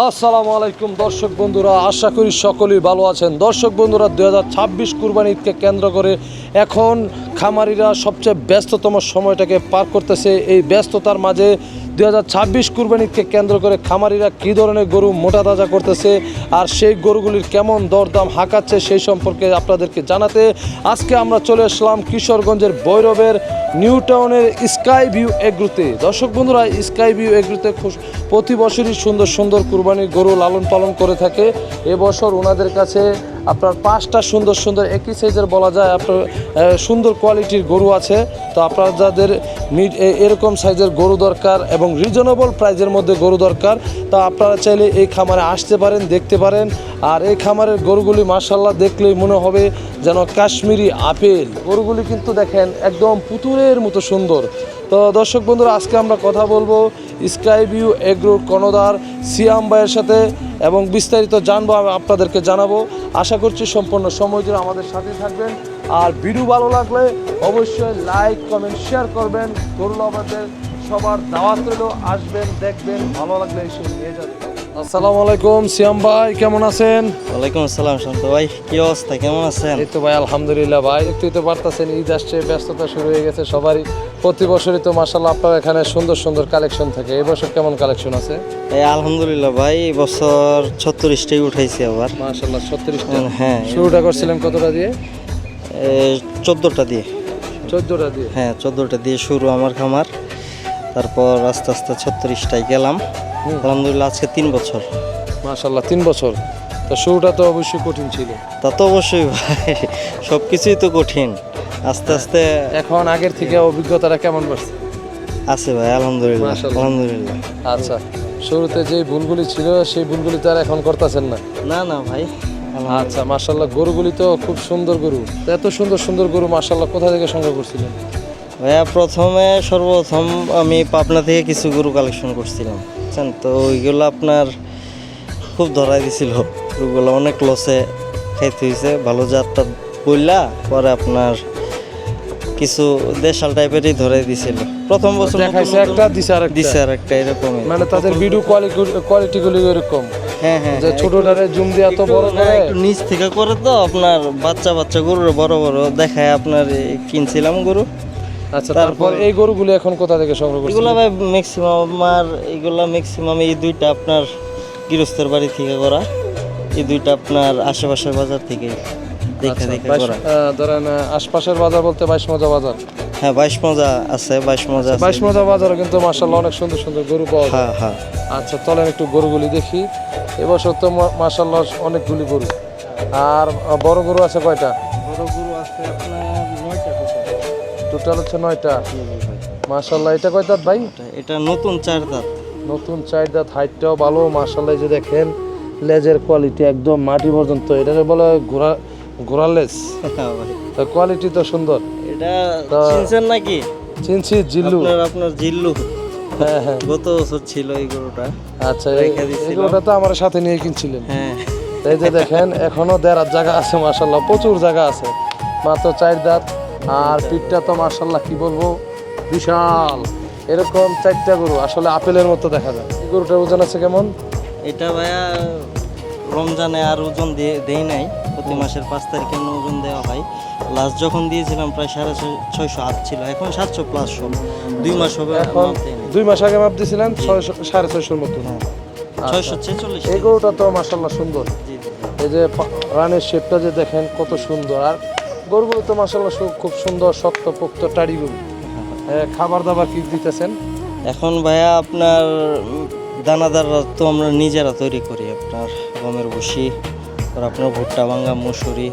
আসসালামু আলাইকুম দর্শক বন্ধুরা, আশা করি সকলেই ভালো আছেন। দর্শক বন্ধুরা, 2026 কুরবানি ঈদকে কেন্দ্র করে এখন খামারিরা সবচেয়ে ব্যস্ততম সময়টাকে পার করতেছে। এই ব্যস্ততার মাঝে 2026 কুরবানি ঈদকে কেন্দ্র করে খামারিরা কী ধরনের গরু মোটা তাজা করতেছে আর সেই গরুগুলির কেমন দরদাম হাঁকাচ্ছে সেই সম্পর্কে আপনাদেরকে জানাতে আজকে আমরা চলে আসলাম কিশোরগঞ্জের ভৈরবের নিউ টাউনের স্কাই ভিউ এগ্রোতে। দর্শক বন্ধুরা, স্কাই ভিউ এগ্রোতে প্রতি বছরই সুন্দর সুন্দর কুরবানির গরু লালন পালন করে থাকে। এবছর ওনাদের কাছে আপনার 5টা সুন্দর সুন্দর একই সাইজের বলা যায় আপনার সুন্দর কোয়ালিটির গরু আছে। তো আপনার যাদের এরকম সাইজের গরু দরকার এবং রিজনেবল প্রাইজের মধ্যে গরু দরকার, তা আপনারা চাইলে এই খামারে আসতে পারেন, দেখতে পারেন। আর এই খামারের গরুগুলি মাশাআল্লাহ দেখলেই মনে হবে যেন কাশ্মীরি আপেল। গরুগুলি কিন্তু দেখেন একদম পুতুলের মতো সুন্দর। তো দর্শক বন্ধুরা, আজকে আমরা কথা বলবো স্কাই ভিউ এগ্রোর কর্ণধার সিয়াম ভাইয়ের সাথে এবং বিস্তারিত জানবো, আপনাদেরকে জানাবো। আশা করছি সম্পূর্ণ সময় জুড়ে আমাদের সাথে থাকবেন। আর ভিডিও ভালো লাগলে অবশ্যই লাইক কমেন্ট শেয়ার করবেন। গরু লাভারদের সবার দাওয়াত রইল, আসবেন, দেখবেন, ভালো লাগলে এসে নিয়ে যাবেন। আসসালামু আলাইকুম সিয়াম ভাই, কেমন আছেন? ওয়ালাইকুম আসসালাম শান্ত ভাই, কি অবস্থা, কেমন আছেন? এই তো ভাই আলহামদুলিল্লাহ ভাই, দেখতেই তো পারতেছেন ঈদ আসছে, ব্যস্ততা শুরু হয়ে গেছে সবারই। প্রতি বছরই তো মাশাআল্লাহ আপনার এখানে সুন্দর সুন্দর কালেকশন থাকে। এবছর কেমন কালেকশন আছে? এই আলহামদুলিল্লাহ ভাই, এই বছর 36টাই উঠাইছি আবার মাশাআল্লাহ 36টা। হ্যাঁ, শুরুটা করছিলেন কতটা দিয়ে? 14টা দিয়ে। 14টা দিয়ে? হ্যাঁ, 14টা দিয়ে শুরু আমার খামার, তারপর আস্তে আস্তে 36টায় গেলাম। আলহামদুলিল্লাহ আজকে 3 বছর। মাশাআল্লাহ 3 বছর। তো শুরুটা তো অবশ্যই কঠিন ছিল। তা তো অবশ্যই ভাই, সব কিছুই তো কঠিন। আস্তে আস্তে এখন আগের থেকে অভিজ্ঞতাটা কেমন বাড়ছে? আছে ভাই আলহামদুলিল্লাহ। মাশাআল্লাহ। আলহামদুলিল্লাহ। আচ্ছা, শুরুতে যে ভুলগুলি ছিল সেই ভুলগুলি তো আর এখন করতেছেন না? না না ভাই। আচ্ছা মাশাআল্লাহ, গরুগুলি তো খুব সুন্দর গরু। তো এত সুন্দর সুন্দর গরু মাশাআল্লাহ কোথা থেকে সংগ্রহ করছিলেন? ভাইয়া সর্বপ্রথম আমি পাবনা থেকে কিছু গরু কালেকশন করছিলাম, বুঝছেন তো। ওইগুলো আপনার খুব ধরাই দিছিল, গরুগুলো অনেক লসে খাইতে হয়েছে। ভালো জাতটা বললা পরে আপনার কিছু দেশাল টাইপেরই ধরাই দিছিল। প্রথম বছর দেখাইছে একটা, দিছে আরেকটা এরকমই। মানে তাদের ভিডিও কোয়ালিটিগুলি এরকম। হ্যাঁ হ্যাঁ, যে ছোটটারে জুম দিয়ে এত বড় করে, একটু নিচ থেকে করে তো আপনার বাচ্চা গরু বড় বড় দেখায় আপনার কিনছিলাম গরু। আচ্ছা, তারপর এই গরুগুলি এখন কোথা থেকে সংগ্রহ করছেন? এগুলা ভাই ম্যাক্সিমাম এই দুইটা আপনার গৃহস্থের বাড়ি থেকে করা, এই দুইটা আপনার আশেপাশের বাজার থেকে দেখে করা। ধরেন আশপাশের বাজার বলতে 22 মজা বাজার? হ্যাঁ, 22 মজা আছে, 22 মজা আছে। 22 মজা বাজারে কিন্তু মাশাআল্লাহ অনেক সুন্দর সুন্দর গরু পাওয়া যায়। হ্যাঁ হ্যাঁ। আচ্ছা চলেন একটু গরুগুলি দেখি। এবছর তো মাশাআল্লাহ অনেকগুলি গরু। আর বড় গরু আছে কয়টা? বড় গরু আছে আপনার 9টা টোটাল হচ্ছে 9টা। মাশাআল্লাহ, এটা কয় দাঁত ভাই? এটা নতুন 4 দাঁত। নতুন 4 দাঁত, হাইটটাও ভালো মাশাআল্লাহ। যে দেখেন লেজের কোয়ালিটি একদম মাটি পর্যন্ত, এটাকে বলে ঘোড়া লেজ। তো কোয়ালিটি তো সুন্দর। এটা চিনছেন নাকি? চিনছি, জিল্লু। আপনার জিল্লু। হ্যাঁ হ্যাঁ, গত বছর ছিল এই গরুটা। আচ্ছা, এই গরুটা তো আমার সাথে নিয়ে কিনছিলেন। হ্যাঁ, এই যে দেখেন এখনো দেড়ার জায়গা আছে মাশাআল্লাহ, প্রচুর জায়গা আছে। মাত্র 4 দাঁত। আর পিঠটা তো মাশাআল্লাহ কি বলবো, বিশাল। এরকম 4টা গরু আসলে আপেলের মতো দেখা যায়। এই গরুটার ওজন আছে কেমন? এটা ভাইয়া রমজানে আর ওজন দেই নাই, প্রতি মাসের 5 তারিখে ওজন দেওয়া হয়। লাস্ট যখন দিয়েছিলাম প্রায় 650 ছিল, এখন 700+ সব। 2 মাস হবে এখন 2 মাস আগে মাপ দিয়েছিলেন 650 মতো। 646। এই গরুটা তো মাশাআল্লাহ সুন্দর। এই যে রানের শেপটা যে দেখেন কত সুন্দর। আর গরুগুলো তো মাশাআল্লাহ খুব সুন্দর, শক্ত পোক্ত টাড়ি গরু। খাবার দাবার কি দিতেছেন এখন ভাইয়া? আপনার দানাদার তো আমরা নিজেরা তৈরি করি, আপনার গমের ভুসি, আর আপনার ভুট্টা ভাঙ্গা, মুসুরি,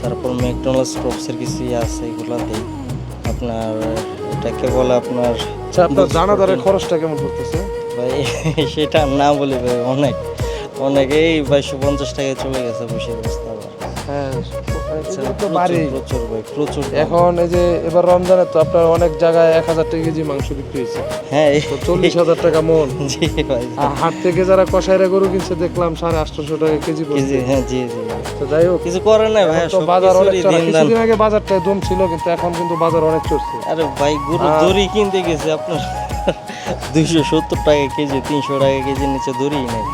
তারপর ম্যাকডোনাল্ডস ক্রপসের কিছু আছে, এগুলো দিই আপনার। এটাকে বলে আপনার। আচ্ছা, আপনার দানাদারের খরচটা কেমন পড়তেছে ভাই? সেটা না বলি ভাই, অনেক এই 2250 টাকায় চলে গেছে ভুসির বস্তা। হ্যাঁ, প্রচুর ভাই, প্রচুর। এখন এই যে এবার রমজানে তো আপনার অনেক জায়গায় 1000 টাকা কেজি মাংস বিক্রি হয়েছে। হ্যাঁ, 40,000 টাকা মন। জি ভাই। আর হাট থেকে যারা কষাইরা গরু কিনছে দেখলাম 850 টাকা কেজি পড়ছে। হ্যাঁ জি। তো যাই হোক, কিছু করে না ভাই, বাজার অনেক চড়া। কিছুদিন আগে বাজারটা দম ছিল, কিন্তু এখন কিন্তু বাজার অনেক চড়ছে। আরে ভাই, গরু দড়ি কিনতে গেছে আপনার 270 টাকা কেজি, 300 টাকা কেজির নিচে দড়ি নেই।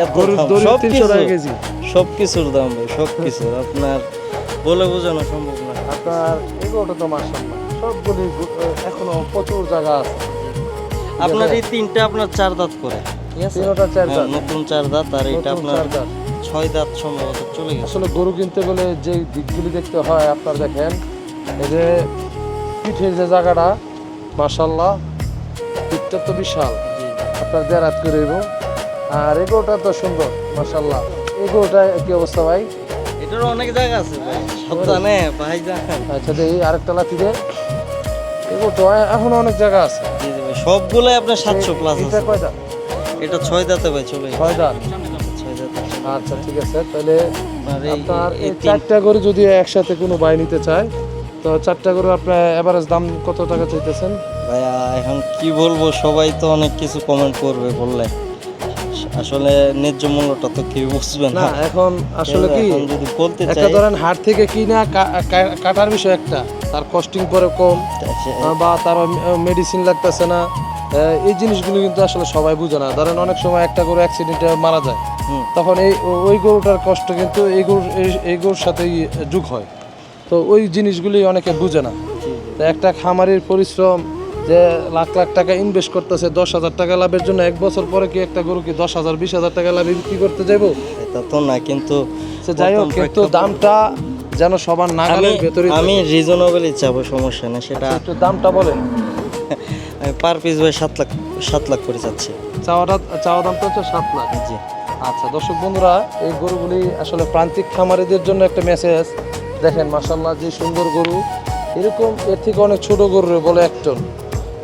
এত গরুর দাম, দড়ি সব 300 টাকা কিছু। কেজি। সব কিছুর দাম ভাই, সব কিছুর আপনার বলে বোঝানো সম্ভব না। আপনার এগুলোটা তো মাশাআল্লাহ সবগুলি এখনো প্রচুর জায়গা আছে। আপনার এই তিনটা আপনার 4 দাঁত করে, ঠিক আছে? তিনোটা 4 হ্যাঁ, দাঁত। নতুন 4 দাঁত, আর এটা নতুন আপনার 4 দাঁত। 6 দাঁত সম্ভবত চলে গেছে। আসলে গরু কিনতে গেলে যে দিকগুলি দেখতে হয় আপনার দেখেন, এই যে পিঠের যে জায়গাটা মাশাআল্লাহ পিঠটা তো বিশাল, আপনার দেড় হাত করে হইব। আর এগোটা তো সুন্দর মাশাআল্লাহ। এগোটা কি অবস্থা ভাই? এটারও অনেক জায়গা আছে ভাই, সাবধানে ভাই যান। আচ্ছা দেখি আরেকটা লাঠি দে। এগোটা এখনো অনেক জায়গা আছে। জি জি ভাই, সবগুলাই আপনার 700 প্লাস এটা আছে। কয়টা? এটা 6 দাঁতে ভাই চলে গেছে। 6 দাঁত। 6 দাঁতে। আচ্ছা ঠিক আছে, তাহলে আপনার আপনার এই তিন- 4টা গরু যদি একসাথে কোনো ভাই নিতে চায়, তো 4টা গরু আপনার এভারেজ দাম কত টাকা চাইতেছেন? ভাইয়া এখন কি বলবো, সবাই তো অনেক কিছু কমেন্ট করবে বললে, আসলে ন্যায্য মূল্যটা তো কেউ বুঝবে না না। এখন আসলে কি এখন যদি বলতে একটা চাই, ধরেন হাট থেকে কিনা কাটার বিষয় একটা, তার কস্টিং পরে কম, বা তার মেডিসিন লাগতেছে না, এই জিনিসগুলো কিন্তু আসলে সবাই বুঝে না। ধরেন অনেক সময় একটা গরু অ্যাক্সিডেন্টে মারা যায়, হুম, তখন ওই গরুটার কষ্ট কিন্তু এই গরুর সাথেই যোগ হয়। তো ওই জিনিসগুলি অনেকে বুঝে না। তো একটা খামারির পরিশ্রম, যে লাখ লাখ টাকা ইনভেস্ট করতেছে 10,000 টাকা লাভের জন্য, 1 বছর পরে কি একটা গরু কি 10,000 20,000 টাকা লাভে বিক্রি করতে যাবো? এটা তো না, কিন্তু সে যাই হোক, কিন্তু দামটা যেন সবার নাগালের ভেতরে। আমি রিজনেবলই চাবো, সমস্যা না সেটা। একটু দামটা বলেন। আমি পার পিস ভাই 7 লাখ করে চাচ্ছি। চাওয়া দাম তো হচ্ছে 7 লাখ। জি, আচ্ছা দর্শক বন্ধুরা, এই গরুগুলি আসলে প্রান্তিক খামারিদের জন্য একটা মেসেজ। দেখেন মাশাআল্লাহ যে সুন্দর গরু, এরকম এর থেকে অনেক ছোট গরু বলে 1 টন।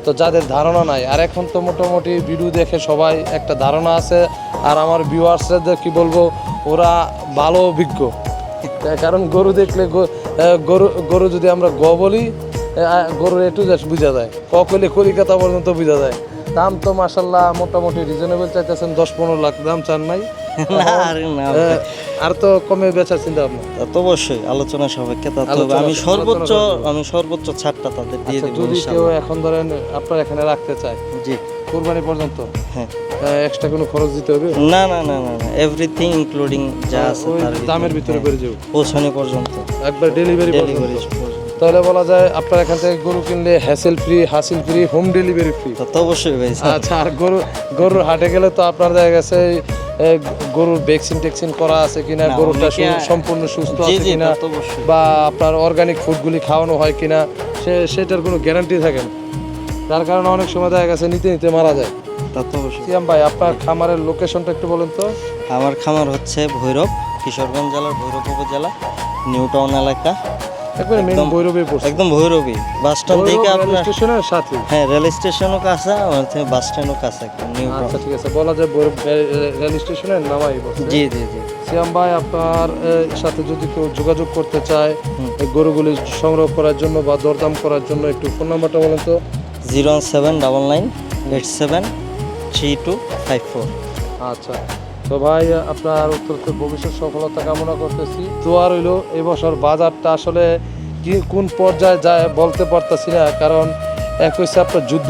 তো যাদের ধারণা নাই, আর এখন তো মোটামুটি ভিডিও দেখে সবাই একটা ধারণা আছে। আর আমার ভিউয়ার্সদের কি বলবো, ওরা ভালো অভিজ্ঞ। কারণ গরু দেখলে গরু যদি আমরা বলি, গরুর একটু বুঝা যায়, কইলে কলিকাতা পর্যন্ত বুঝা যায়। দাম তো মাশাআল্লাহ মোটামুটি রিজনেবল চাইতেছেন, 10-15 লাখ দাম চান নাই? না আরে না, আর তো কমে বেচার চিন্তা ভাবনা? তা তো অবশ্যই আলোচনা সাপেক্ষে, তা তো আলোচনা- আমি সর্বোচ্চ আলোচনা আমি সর্বোচ্চ ছাড়টা তাদের দিয়ে আচ্ছা, দেবো যদি কেউ ইনশাআল্লাহ। এখন ধরেন আপনার এখানে রাখতে চায় জি, কুরবানি পর্যন্ত, হ্যাঁ। এক্সট্রা কোনো খরচ দিতে হবে? না না না না না, এভরিথিং ইনক্লুডিং যা আছে ওই তার দামের ভিতরে করে যাবো পৌঁছানো পর্যন্ত, একবার ডেলিভারি ডেলিভারি পর্যন্ত। তাহলে বলা যায় আপনার এখান থেকে গরু কিনলে হ্যাসেল ফ্রি, হাসিল ফ্রি, হোম ডেলিভারি ফ্রি। তা তো অবশ্যই ভাই। আচ্ছা, আর গরুর হাটে গেলে তো আপনার দেখা গেছে গরুর ভ্যাকসিন টেকসিন করা আছে কিনা, না, গরুটা অনেকে- সম্পূর্ণ সুস্থ জি আছে জি, কিনা, তা তো অবশ্যই। বা আপনার অর্গানিক ফুডগুলি খাওয়ানো হয় কিনা, সেটার কোনো গ্যারান্টি থাকে না। যার কারণে অনেক সময় দেখা গেছে নিতে নিতে মারা যায়। তা তো অবশ্যই। সিয়াম ভাই, আপনার খামারের লোকেশনটা একটু বলেন তো। আমার খামার হচ্ছে ভৈরব, কিশোরগঞ্জ জেলার ভৈরব উপজেলা, নিউ টাউন এলাকা, একবার মেন একদম- ভৈরবে পড়ছে, একদম ভৈরবী বাস স্ট্যান্ড থেকে ভৈরব রেল আপনার, স্টেশনের সাথে। হ্যাঁ রেল স্টেশনও কাছে, আমার থেকে বাস স্ট্যান্ডও কাছে একদম নিউ টাউন। আচ্ছা ঠিক আছে, বলা যায় ভৈরব রেল স্টেশনের নামাই বলছে। জি জি জি। সিয়াম ভাই, আপনার সাথে যদি কেউ যোগাযোগ করতে চায় হুম। এই গরুগুলি সংগ্রহ করার জন্য বা দরদাম করার জন্য, একটু ফোন নাম্বারটা বলেন তো। 07997873254। আচ্ছা, তো ভাই আপনার উত্তর ভবিষ্যৎ সফলতা কামনা করতেছি। দোয়া রইল। এবছর বাজারটা আসলে কি কোন পর্যায়ে যায় বলতে পারতেছি না, কারণ এক হচ্ছে আপনার যুদ্ধ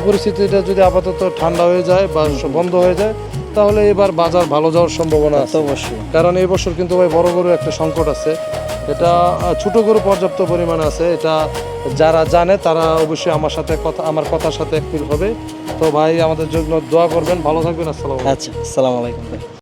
পরিস্থিতিটা যদি আপাতত ঠান্ডা হয়ে যায় বা বন্ধ হয়ে যায়, তাহলে এবার বাজার ভালো যাওয়ার সম্ভাবনা তা তো আছে। অবশ্যই। কারণ এই বছর কিন্তু ভাই বড় গরু একটা সংকট আছে, এটা ছোট গরু পর্যাপ্ত পরিমাণে আছে। এটা যারা জানে তারা অবশ্যই আমার কথার সাথে একমিল হবে। তো ভাই আমাদের জন্য দোয়া করবেন, ভালো থাকবেন। আসসালামু আলাইকুম। আচ্ছা, আসসালামু আলাইকুম ভাই।